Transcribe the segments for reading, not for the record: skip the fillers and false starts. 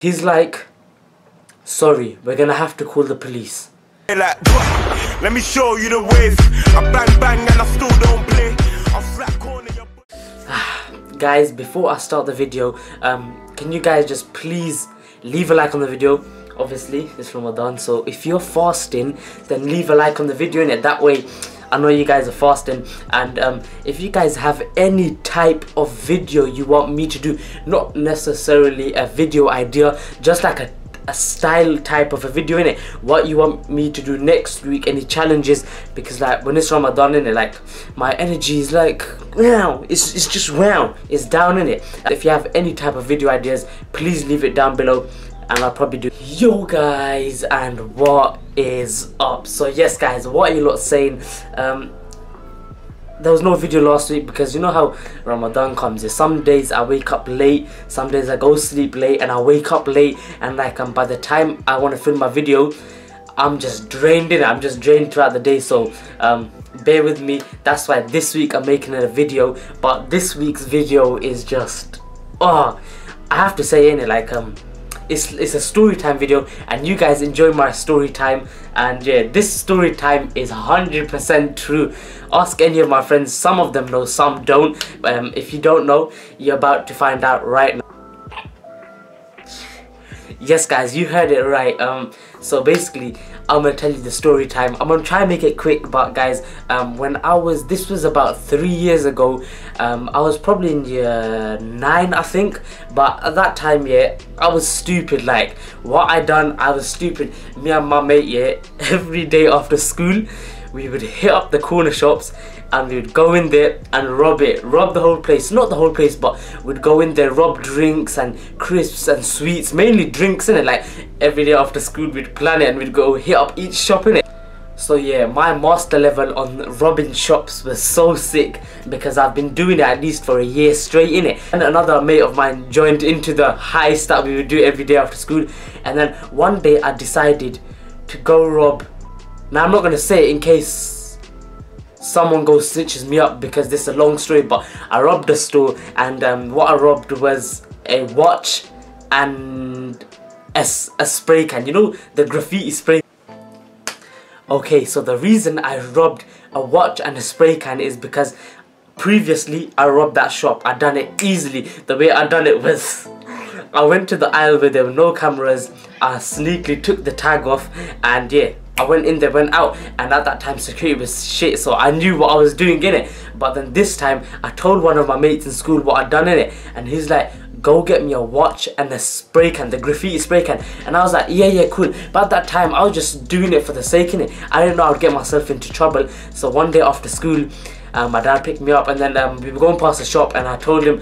He's like, sorry, we're gonna have to call the police. Like, let me show you the ways. I bang bang and I still don't play. I'll flat corner your... Guys, before I start the video, can you guys just please leave a like on the video? Obviously, it's Ramadan, so if you're fasting, then leave a like on the video, and that way I know you guys are fasting. And if you guys have any type of video you want me to do, not necessarily a video idea, just like a style type of a video in it, what you want me to do next week, any challenges, because like when it's Ramadan in it, like my energy is like wow, it's just wow, it's down in it. If you have any type of video ideas, please leave it down below and I'll probably do. Yo guys, and what is up? So yes guys, what are you lot saying? There was no video last week because you know how Ramadan comes. Some days I wake up late, some days I go sleep late, and I wake up late, and like by the time I want to film my video, I'm just drained in it. I'm just drained throughout the day. So bear with me. That's why this week I'm making a video. But this week's video is just, oh, I have to say in it, like it's a story time video, and you guys enjoy my story time. And yeah, this story time is 100% true. Ask any of my friends, some of them know, some don't. If you don't know, you're about to find out right now. Yes guys, you heard it right. So basically I'm gonna tell you the story time. I'm gonna try and make it quick, but guys, when this was about 3 years ago. I was probably in year 9, I think, but at that time, yeah, I was stupid. Like what I done, I was stupid. Me and my mate, yeah, every day after school we would hit up the corner shops and we would go in there and rob the whole place. Not the whole place, but we'd go in there, rob drinks and crisps and sweets, mainly drinks in it. Like every day after school we'd plan it and we'd go hit up each shop in it. So yeah, my master level on robbing shops was so sick because I've been doing it at least for a year straight in it. And another mate of mine joined into the heist that we would do every day after school. And then one day I decided to go rob. Now I'm not gonna say it in case someone goes snitches me up because this is a long story, but I robbed a store, and what I robbed was a watch and a spray can, you know, the graffiti spray. Okay, so the reason I robbed a watch and a spray can is because previously I robbed that shop. I done it easily. The way I done it was I went to the aisle where there were no cameras, I sneakily took the tag off, and yeah, I went in there, went out, and at that time security was shit, so I knew what I was doing in it. But then this time I told one of my mates in school what I'd done in it, and he's like, go get me a watch and a spray can, the graffiti spray can. And I was like, yeah, cool. But at that time I was just doing it for the sake in it. I didn't know I'd get myself into trouble. So one day after school, my dad picked me up, and then we were going past the shop, and I told him,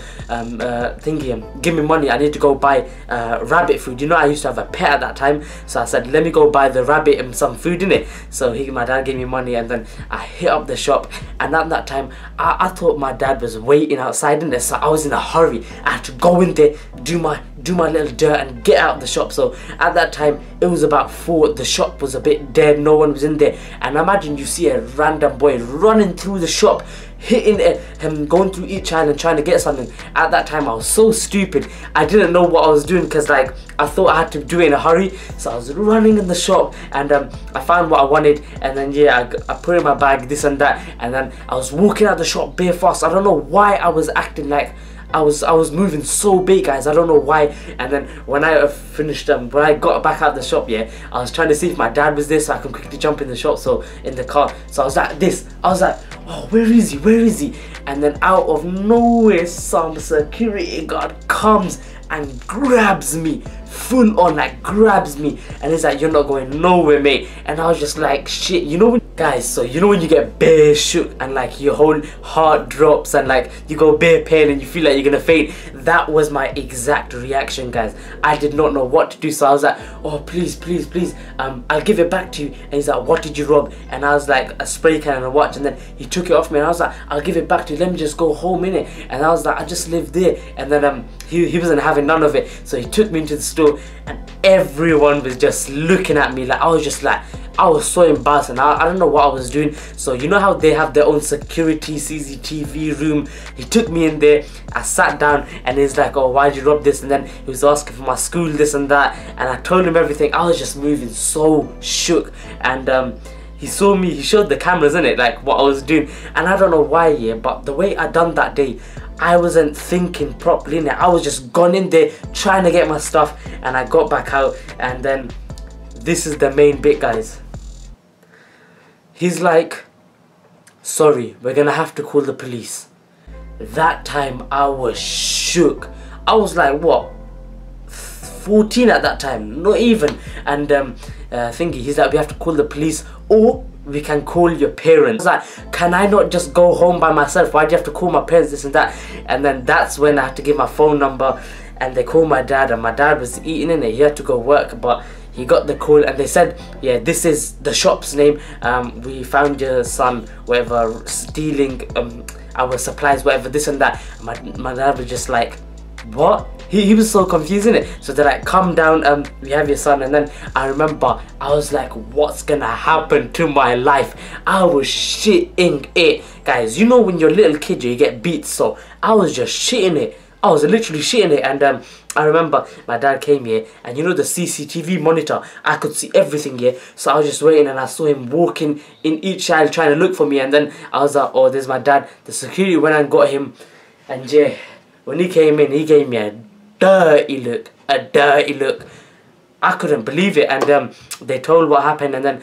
give me money, I need to go buy rabbit food. You know, I used to have a pet at that time, so I said, let me go buy the rabbit and some food in it. So my dad gave me money, and then I hit up the shop, and at that time I thought my dad was waiting outside in there, so I was in a hurry. I had to go in there, do my little dirt and get out of the shop. So at that time it was about 4, the shop was a bit dead, no one was in there, and imagine you see a random boy running through the shop, hitting him, going through each aisle and trying to get something. At that time I was so stupid, I didn't know what I was doing because like I thought I had to do it in a hurry. So I was running in the shop, and I found what I wanted, and then yeah, I put it in my bag, this and that, and then I was walking out the shop bare fast. I don't know why I was acting like I was moving so big, guys. I don't know why. And then when I finished, when I got back out the shop, yeah, I was trying to see if my dad was there so I can quickly jump in the shop, so in the car. So I was like this. I was like, oh, where is he? Where is he? And then out of nowhere, some security guard comes and grabs me, full on, like grabs me, and he's like, you're not going nowhere, mate. And I was just like, shit, you know when, guys, so you know when you get bare shook and like your whole heart drops and like you go bare pain and you feel like you're gonna faint? That was my exact reaction, guys. I did not know what to do, so I was like, oh, please, I'll give it back to you. And he's like, what did you rob? And I was like, a spray can and a watch. And then he took it off me, and I was like, I'll give it back to you, let me just go home in it. And I was like, I just live there. And then he wasn't having none of it, so he took me into the store, and everyone was just looking at me. Like I was just like, I was so embarrassed, and I don't know what I was doing. So you know how they have their own security CCTV room? He took me in there, I sat down, and he's like, oh, why'd you rob this? And then he was asking for my school, this and that, and I told him everything. I was just moving so shook, and he saw me, he showed the cameras in it, like what I was doing, and I don't know why, yeah, but the way I done that day, I wasn't thinking properly in it. I was just gone in there trying to get my stuff, and I got back out, and then this is the main bit, guys. He's like, sorry, we're gonna have to call the police. That time I was shook. I was like, what, 14 at that time, not even. And he's like, we have to call the police, or we can call your parents. I was like, can I not just go home by myself? Why do you have to call my parents, this and that? And then that's when I had to give my phone number, and they called my dad, and my dad was eating in it. He had to go work, but he got the call, and they said, yeah, this is the shop's name. We found your son, whatever, stealing our supplies, whatever, this and that. And my dad was just like, what? He was so confused in it. So they're like, come down, we have your son. And then I remember I was like, what's gonna happen to my life? I was shitting it, guys. You know when you're a little kid you get beat, so I was just shitting it. I was literally shitting it. And I remember my dad came here, and you know the CCTV monitor, I could see everything here. So I was just waiting, and I saw him walking in each aisle trying to look for me. And then I was like, oh, there's my dad. The security went and got him, and yeah, when he came in, he gave me a dirty look, I couldn't believe it. And they told what happened, and then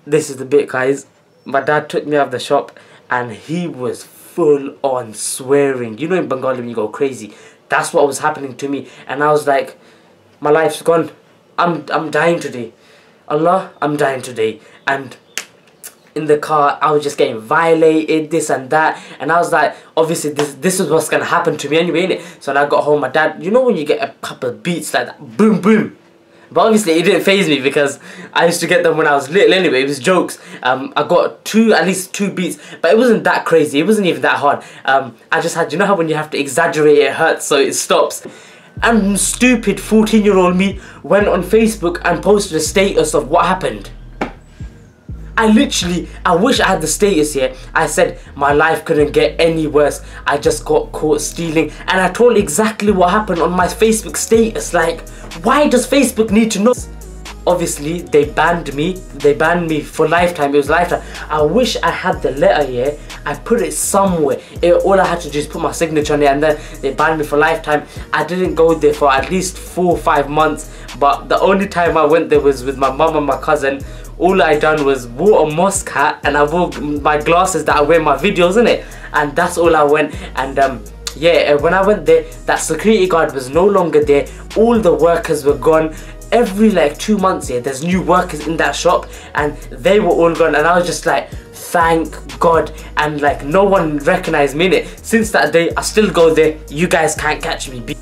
this is the bit, guys. My dad took me out of the shop, and he was full on swearing. You know in Bengali when you go crazy, that's what was happening to me. And I was like, my life's gone, I'm dying today, Allah, I'm dying today. And in the car I was just getting violated, this and that, and I was like, obviously this is what's gonna happen to me anyway, innit? So when I got home, my dad, you know when you get a couple of beats like that, boom boom, but obviously it didn't faze me because I used to get them when I was little anyway. It was jokes. I got at least two beats, but it wasn't that crazy, it wasn't even that hard. I just had, you know how when you have to exaggerate it hurts so it stops. And stupid 14-year-old me went on Facebook and posted a status of what happened. I wish I had the status here. I said my life couldn't get any worse, I just got caught stealing, and I told exactly what happened on my Facebook status. Like, why does Facebook need to know? Obviously they banned me for lifetime. It was lifetime. I wish I had the letter here, I put it somewhere. All I had to do is put my signature on it, and then they banned me for lifetime. I didn't go there for at least 4 or 5 months, but the only time I went there was with my mum and my cousin. All I done was wore a mosque hat, and I wore my glasses that I wear my videos in it, and that's all I went. And yeah, when I went there, that security guard was no longer there. All the workers were gone. Every like 2 months here, there's new workers in that shop, and they were all gone. And I was just like, thank God. And like no one recognized me in it. Since that day, I still go there. You guys can't catch me.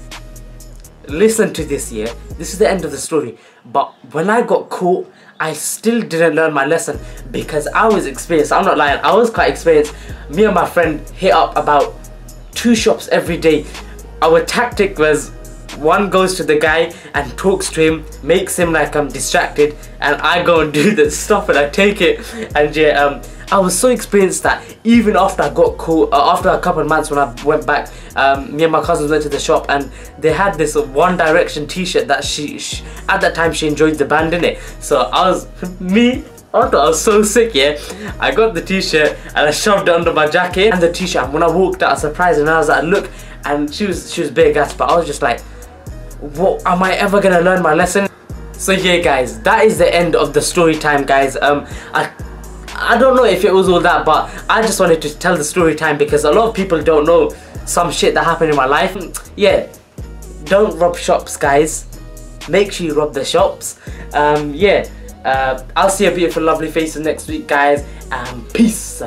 Listen to this, yeah. This is the end of the story. But when I got caught, I still didn't learn my lesson because I was experienced. I'm not lying, I was quite experienced. Me and my friend hit up about 2 shops every day. Our tactic was, one goes to the guy and talks to him, makes him like I'm distracted, and I go and do the stuff and I take it. And yeah, I was so experienced that even after I got caught, after a couple of months when I went back, me and my cousins went to the shop, and they had this One Direction t-shirt that she at that time she enjoyed the band, in it. So I thought I was so sick, yeah. I got the t-shirt and I shoved it under my jacket and the t-shirt, and when I walked out I was surprised, and I was like, look, and she was big ass, but I was just like, what, am I ever gonna learn my lesson? So yeah guys, that is the end of the story time, guys. I don't know if it was all that, but I just wanted to tell the story time because a lot of people don't know some shit that happened in my life. Yeah, don't rob shops, guys. Make sure you rob the shops. Yeah, I'll see your beautiful lovely faces next week, guys, and peace.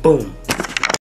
Boom.